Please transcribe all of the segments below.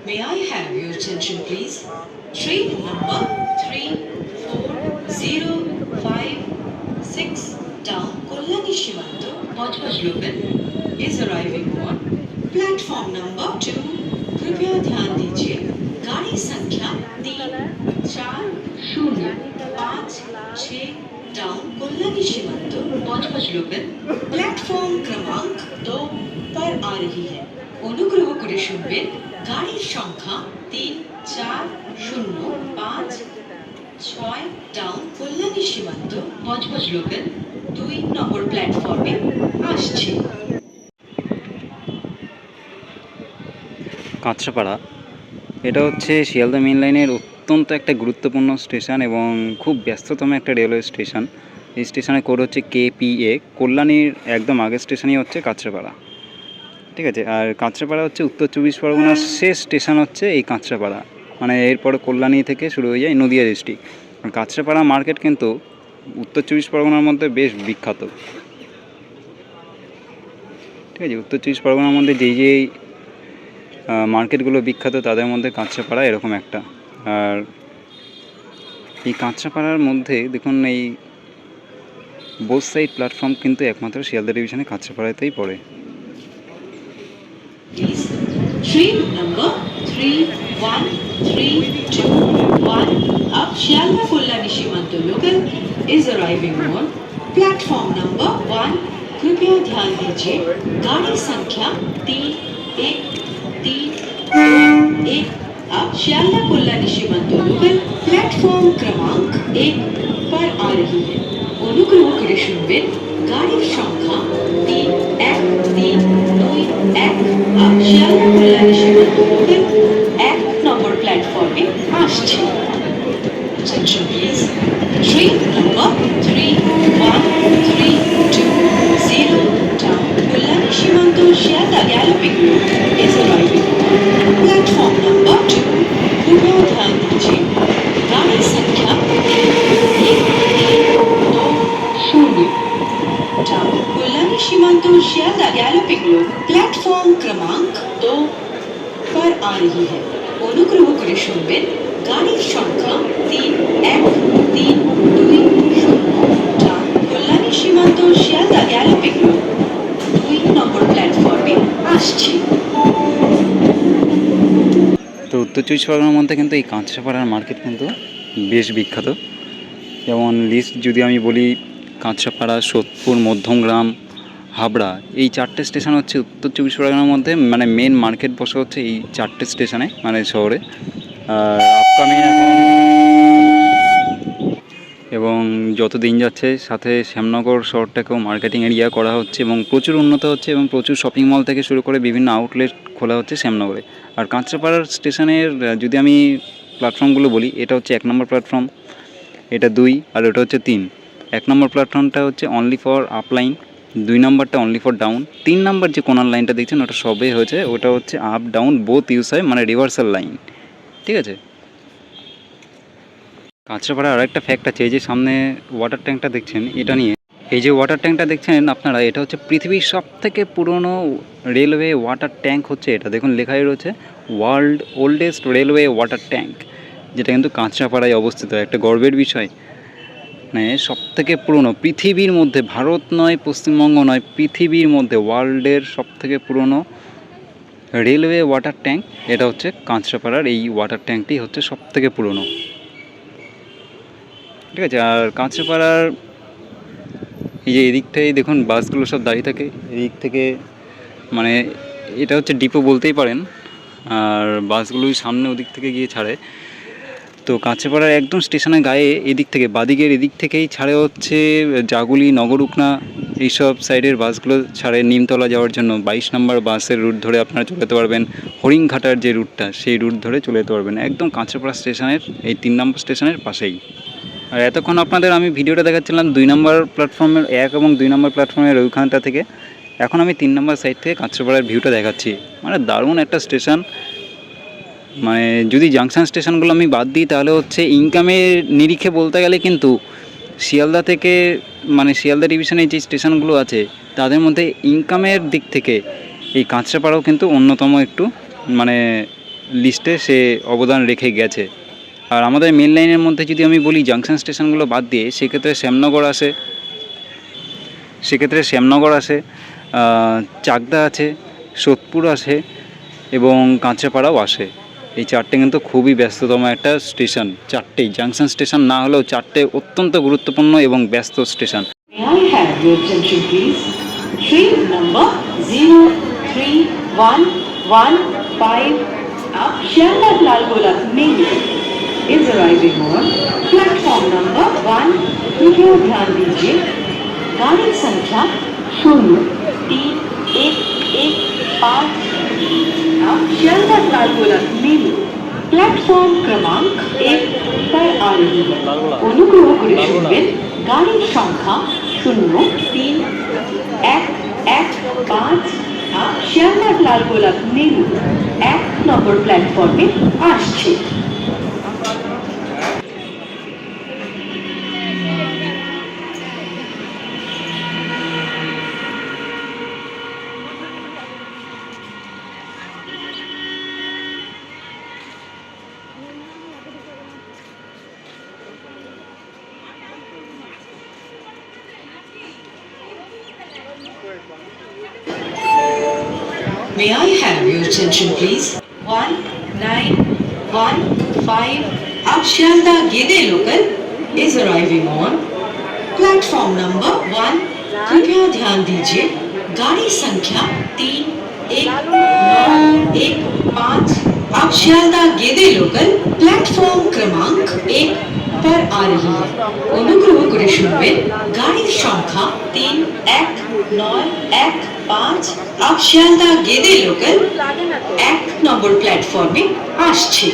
May I have your attention, please? Train number 34056 down Kalyani Shivanto, Budge local is arriving on platform number 2. कृपया ध्यान दीजिए गाड़ी संख्या 34056 down Kalyani सीमांत Budge local platform क्रमांक 2 पर आ रही है। অনুগ্রহ করে শুনবেন গাড়ির সংখ্যা 34056 ডাউন কল্যাণী সীমান্ত Budge লোকাল 2 নম্বর প্ল্যাটফর্মে আসছে। কাঁচরাপাড়া এটা হচ্ছে শিয়ালদা মেন লাইনের অত্যন্ত একটা গুরুত্বপূর্ণ স্টেশন এবং খুব ব্যস্ততম একটা রেলওয়ে স্টেশন। এই স্টেশনের কোড হচ্ছে KPA। কল্যাণীর একদম আগের স্টেশনই হচ্ছে কাঁচরাপাড়া, ঠিক আছে। আর কাঁচরাপাড়া হচ্ছে উত্তর 24 পরগনার শেষ স্টেশন হচ্ছে এই কাঁচরাপাড়া, মানে এরপরে কল্যাণী থেকে শুরু হয়ে যায় নদিয়া ডিস্ট্রিক্ট। আর কাঁচরাপাড়া মার্কেট কিন্তু উত্তর 24 পরগনার মধ্যে বেশ বিখ্যাত, ঠিক আছে। উত্তর 24 পরগনার মধ্যে যেই মার্কেটগুলো বিখ্যাত তাদের মধ্যে কাঁচরাপাড়া এরকম একটা। আর এই কাঁচরাপাড়ার মধ্যে দেখুন এই বোথ সাইড প্ল্যাটফর্ম কিন্তু একমাত্র শিয়ালদা ডিভিশনে কাঁচরাপাড়াতেই পড়ে। ट्रेन नंबर 31321 अब Sealdah Kalyani सीमांत local is arriving on platform number 1। कृपया ध्यान दीजिए गाड़ी संख्या 31321 अब Sealdah Kalyani सीमांत लोकल प्लेटफॉर्म क्रमांक 1 पर आ रही है। অনুগ্রহ করে শুনবেন গাড়ির সংখ্যা 31321 अब Sealdah Kalyani सीमांत लोकल 1 নম্বর প্ল্যাটফর্মে আসছে। Attention please. Train number 31320 down Kalyani Shimanto Sealdah galloping route is arriving on platform number 2। कृपया ध्यान दीजिए गाड़ी संख्या 1320 down Kalyani Shimanto Sealdah galloping route platform क्रमांक 2 पर आ रही है। অনুগ্রহ করে শুনবেন গাড়ির সংখ্যা 31320 ডাউন কল্যাণী সীমান্ত শিয়ালদা গ্যালোপিং রুট 2 নম্বর প্ল্যাটফর্মে আসছে। তো উত্তর 24 পরগনার মধ্যে কিন্তু এই কাঁচরাপাড়ার মার্কেট কিন্তু বেশ বিখ্যাত। যেমন লিস্ট যদি আমি বলি, কাঁচরাপাড়া, সোদপুর, মধ্যমগ্রাম, হাবড়া, এই 4টে স্টেশন হচ্ছে উত্তর 24 পরগনার মধ্যে, মানে মেন মার্কেট বসে হচ্ছে এই 4টে স্টেশনে, মানে শহরে। আর আপকামিং এবং যত দিন যাচ্ছে সাথে শ্যামনগর শহরটাকেও মার্কেটিং এরিয়া করা হচ্ছে এবং প্রচুর উন্নত হচ্ছে এবং প্রচুর শপিং মল থেকে শুরু করে বিভিন্ন আউটলেট খোলা হচ্ছে শ্যামনগরে। আর কাঁচরাপাড়ার স্টেশনের যদি আমি প্ল্যাটফর্মগুলো বলি, এটা হচ্ছে 1 নম্বর প্ল্যাটফর্ম, এটা 2, আর ওটা হচ্ছে 3। 1 নম্বর প্ল্যাটফর্মটা হচ্ছে অনলি ফর আপ লাইন, 2 নম্বরটা অনলি ফর ডাউন, 3 নম্বর যে কোনার লাইনটা দেখছেন ওটা সবে হয়েছে, ওটা হচ্ছে আপ ডাউন বোথ ইউজ হয়, মানে রিভার্সাল লাইন, ঠিক আছে। কাঁচরাপাড়ার আরেকটা ফ্যাক্ট আছে, এই যে সামনে ওয়াটার ট্যাঙ্কটা দেখছেন, এটা নিয়ে, এই যে ওয়াটার ট্যাঙ্কটা দেখছেন আপনারা, এটা হচ্ছে পৃথিবীর সবথেকে পুরনো রেলওয়ে ওয়াটার ট্যাঙ্ক হচ্ছে এটা। দেখুন লেখাই রয়েছে world oldest railway water tank, যেটা কিন্তু কাঁচরাপাড়ায় অবস্থিত। একটা গর্বের বিষয়, মানে সবথেকে পুরনো পৃথিবীর মধ্যে, ভারত নয়, পশ্চিমবঙ্গ নয়, পৃথিবীর মধ্যে ওয়ার্ল্ডের সবথেকে পুরনো রেলওয়ে ওয়াটার ট্যাঙ্ক এটা হচ্ছে কাঁচরাপাড়ার এই ওয়াটার ট্যাঙ্কটি হচ্ছে সবথেকে পুরনো, ঠিক আছে। আর কাঁচরাপাড়ার এই যে এদিকটাই দেখুন বাসগুলো সব দাঁড়িয়ে থাকে, এদিক থেকে, মানে এটা হচ্ছে ডিপো বলতেই পারেন। আর বাসগুলোই সামনে ওদিক থেকে গিয়ে ছাড়ে। তো কাঁচরাপাড়ার একদম স্টেশনের গায়ে এদিক থেকে, বাদিকের এদিক থেকেই ছাড়ে হচ্ছে জাগুলি, নগরুকনা, এইসব সাইডের বাসগুলো ছাড়ে নিমতলা যাওয়ার জন্য। 22 নম্বর বাসের রুট ধরে আপনারা চলে যেতে পারবেন, হরিণঘাটার যে রুটটা সেই রুট ধরে চলে যেতে পারবেন একদম কাঁচরাপাড়া স্টেশনের এই 3 নম্বর স্টেশনের পাশেই। আর এতক্ষণ আপনাদের আমি ভিডিওটা দেখাচ্ছিলাম 2 নম্বর প্ল্যাটফর্মের 1 এবং 2 নম্বর প্ল্যাটফর্মের ওইখানটা থেকে। এখন আমি 3 নম্বর সাইড থেকে কাঁচরাপাড়ার ভিউটা দেখাচ্ছি। মানে দারুণ একটা স্টেশন। মানে যদি জাংশন স্টেশনগুলো আমি বাদ দিই তাহলে হচ্ছে ইনকামের নিরিখে বলতে গেলে কিন্তু শিয়ালদা থেকে, মানে শিয়ালদা ডিভিশনের যে স্টেশনগুলো আছে তাদের মধ্যে ইনকামের দিক থেকে এই কাঁচরাপাড়াও কিন্তু অন্যতম একটু মানে লিস্টে সে অবদান রেখে গেছে। আর আমাদের মেন লাইনের মধ্যে যদি আমি বলি জাংশন স্টেশনগুলো বাদ দিয়ে, সেক্ষেত্রে শ্যামনগর আসে, চাকদা আছে, সোদপুর আসে এবং কাঁচরাপাড়াও আসে। এই চারটে কিন্তু খুবই ব্যস্ততম একটা স্টেশন। চারটেই জাংশন স্টেশন না হলেও চারটে অত্যন্ত গুরুত্বপূর্ণ এবং ব্যস্ত station. May I have your attention please? Train number 03115 up Sealdah lalgola mainly is arriving on platform number 1. कृपया ध्यान दीजिए गाड़ी संख्या 03115 अब Sealdah lalgola mainly প্ল্যাটফর্ম ক্রমাঙ্ক 1 पर आ रही है। অনুগ্রহ করে শুনবেন গাড়ির সংখ্যা 03115 আপ Sealdah lalgola মেনু 1 নম্বর প্ল্যাটফর্মে আসছে। May I have your attention please? 1915 up Sealdah Gede local is arriving on platform number 1. कृपया ध्यान दीजिए गाड़ी संख्या 31915 अब Sealdah Gede local प्लेटफॉर्म क्रमांक 1 पर आ रही है। অনুগ্রহ করে শুনবেন গাড়ির সংখ্যা 3115 अब Sealdah Gede local 1 নম্বর প্ল্যাটফর্মে আসছে।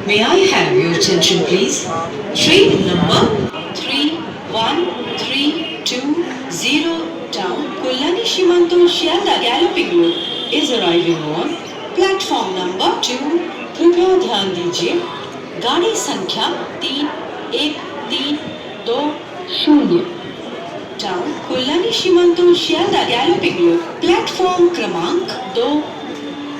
May I have your attention please? Train number 31320 down Kalyani Simanta Sealdah galloping road is arriving on platform number 2. कृपया ध्यान दीजिए गाड़ी संख्या 31320 down Kalyani Simanto Sealdah galloping road platform क्रमांक 2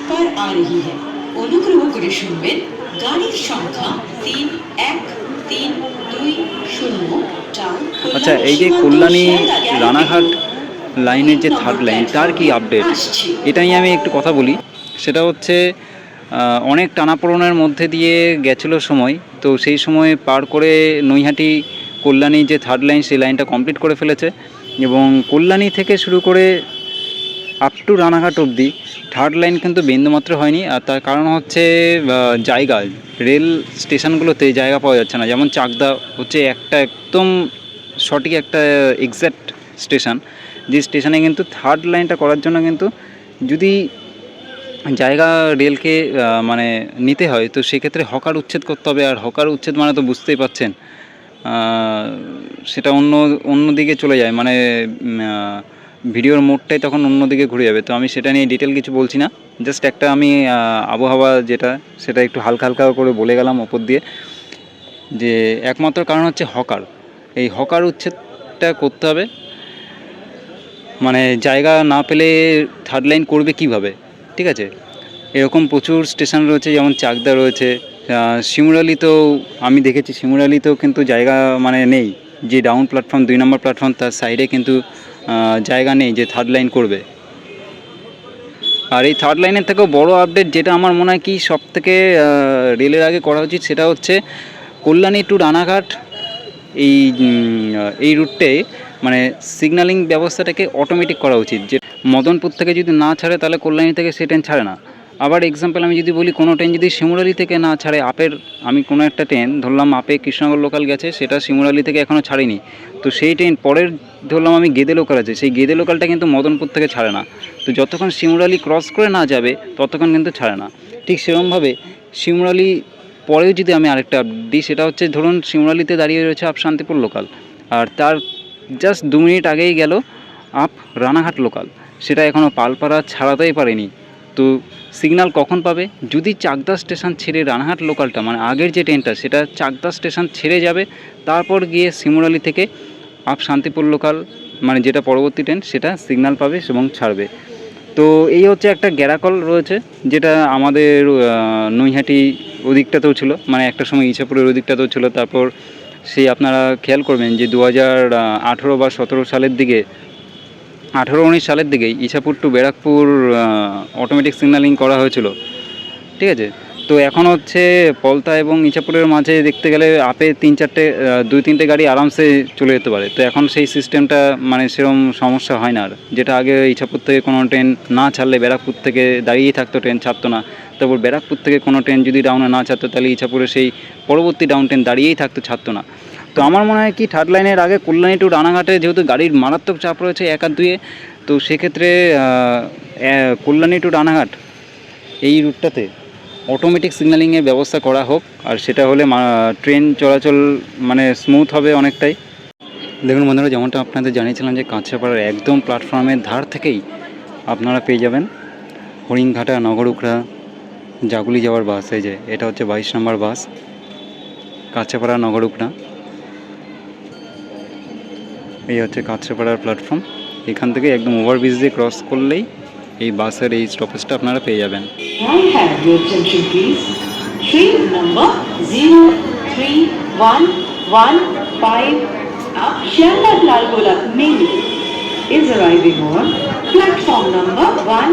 पर आ रही है। অনুগ্রহ করে শুনবেন গাড়ির সংখ্যা 31320 ডাউন। আচ্ছা, এই যে কল্যাণী রানাঘাট লাইনের যে থার্ড লাইন, তার কি আপডেট, এটা নিয়ে আমি একটু কথা বলি। সেটা হচ্ছে অনেক টানাপোড়েনের মধ্যে দিয়ে গেছিলো সময়, তো সেই সময় পার করে নৈহাটি কল্যাণী যে থার্ড লাইন, সেই লাইনটা কমপ্লিট করে ফেলেছে এবং কল্যাণী থেকে শুরু করে আপ টু রানাঘাট অবধি থার্ড লাইন কিন্তু বিন্দুমাত্র হয়নি। আর তার কারণ হচ্ছে জায়গা, রেল স্টেশনগুলোতে জায়গা পাওয়া যাচ্ছে না। যেমন চাকদা হচ্ছে একটা একদম সঠিক একটা এক্স্যাক্ট স্টেশন, যে স্টেশনে কিন্তু থার্ড লাইনটা করার জন্য কিন্তু যদি জায়গা রেলকে মানে নিতে হয়, তো সেক্ষেত্রে হকার উচ্ছেদ করতে হবে। আর হকার উচ্ছেদ মানে তো বুঝতেই পারছেন, সেটা অন্য দিকে চলে যায়, মানে ভিডিওর মোডটাই তখন অন্যদিকে ঘুরে যাবে। তো আমি সেটা নিয়ে ডিটেল কিছু বলছি না, জাস্ট একটা আমি আবহাওয়া যেটা সেটা একটু হালকা হালকা করে বলে গেলাম ওপর দিয়ে, যে একমাত্র কারণ হচ্ছে হকার। এই হকার উচ্ছেদটা করতে হবে, মানে জায়গা না পেলে থার্ড লাইন করবে কিভাবে, ঠিক আছে। এরকম প্রচুর স্টেশন রয়েছে, যেমন চাকদা রয়েছে, শিমুরালিতেও আমি দেখেছি, শিমুরালিতেও কিন্তু জায়গা মানে নেই, যে ডাউন প্ল্যাটফর্ম 2 নম্বর প্ল্যাটফর্ম তার সাইডে কিন্তু জায়গা নেই যে থার্ড লাইন করবে। আর এই থার্ড লাইনের থেকেও বড় আপডেট যেটা আমার মনে হয় কি সব থেকে রেলের আগে করা উচিত, সেটা হচ্ছে কল্যাণী টু রানাঘাট এই রুটে মানে সিগন্যালিং ব্যবস্থাটাকে অটোমেটিক করা উচিত। যে মদনপুর থেকে যদি না ছাড়ে তাহলে কল্যাণী থেকে সে ট্রেন ছাড়ে না। আবার এক্সাম্পল আমি যদি বলি, কোনো ট্রেন যদি শিমুরালি থেকে না ছাড়ে, আমি কোনো একটা ট্রেন ধরলাম আপে কৃষ্ণনগর লোকাল গেছে, সেটা শিমুরালি থেকে এখনও ছাড়েনি, তো সেই ট্রেন পরের ধরলাম আমি গেদে লোকাল আছে, সেই গেদে লোকালটা কিন্তু মদনপুর থেকে ছাড়ে না। তো যতক্ষণ শিমুরালি ক্রস করে না যাবে ততক্ষণ কিন্তু ছাড়ে না। ঠিক সেরকমভাবে শিমুরালি পরেও যদি আমি আরেকটা আপডেট দিই, সেটা হচ্ছে ধরুন শিমুরালিতে দাঁড়িয়ে রয়েছে আপ শান্তিপুর লোকাল, আর তার জাস্ট 2 মিনিট আগেই গেল আপ রানাঘাট লোকাল, সেটা এখনও পালপাড়া ছাড়াতেই পারেনি। তো সিগন্যাল কখন পাবে? যদি চাকদা স্টেশন ছেড়ে রানাঘাট লোকালটা মানে আগের যে ট্রেনটা সেটা চাকদা স্টেশন ছেড়ে যাবে, তারপর গিয়ে শিমুরালি থেকে আপ শান্তিপুর লোকাল মানে যেটা পরবর্তী ট্রেন সেটা সিগন্যাল পাবে এবং ছাড়বে। তো এই হচ্ছে একটা গ্যারাকল রয়েছে, যেটা আমাদের নৈহাটি ওদিকটাতেও ছিল, মানে একটা সময় ইছাপুরের ওদিকটাতেও ছিল। তারপর সেই আপনারা খেয়াল করবেন যে 2018 বা 17 সালের দিকে, 18-19 সালের দিকে Ichapur to Barrackpore automatic signalling করা হয়েছিল, ঠিক আছে। তো এখন হচ্ছে পলতা এবং ইছাপুরের মাঝে দেখতে গেলে আপে 2-3টে গাড়ি আরামসে চলে যেতে পারে। তো এখন সেই সিস্টেমটা মানে সেরকম সমস্যা হয় না আর, যেটা আগে ইছাপুর থেকে কোনো ট্রেন না ছাড়লে ব্যারাকপুর থেকে দাঁড়িয়েই থাকতো, ট্রেন ছাড়তো না। তারপর ব্যারাকপুর থেকে কোনো ট্রেন যদি ডাউনে না ছাড়তো তাহলে ইছাপুরে সেই পরবর্তী ডাউন ট্রেন দাঁড়িয়েই থাকতো, ছাড়তো না। তো আমার মনে হয় কি, থার্ড লাইনের আগে কল্যাণী টু রানাঘাটে যেহেতু গাড়ির মারাত্মক চাপ রয়েছে 1 আর 2-এ, তো সেক্ষেত্রে কল্যাণী টু রানাঘাট এই রুটটাতে অটোমেটিক সিগন্যালিংয়ের ব্যবস্থা করা হোক, আর সেটা হলে ট্রেন চলাচল মানে স্মুথ হবে অনেকটাই। দেখুন বন্ধুরা, যেমনটা আপনাদের জানিয়েছিলাম যে কাঁচরাপাড়ার একদম প্ল্যাটফর্মের ধার থেকেই আপনারা পেয়ে যাবেন হরিণঘাটা, নগরুকড়া, জাগুলি যাওয়ার বাস। এই যে এটা হচ্ছে 22 নম্বর বাস, কাঁচরাপাড়া নগরুকড়া। এই হচ্ছে কাঁচরাপাড়ার প্ল্যাটফর্ম। এখান থেকে একদম ওভারব্রিজ দিয়ে ক্রস করলেই এই বাসের এই স্টপেজটা আপনারা পেয়ে যাবেন। I have your attention please. Train number 03115 up Sealdah lalgola main is arriving on platform number 1.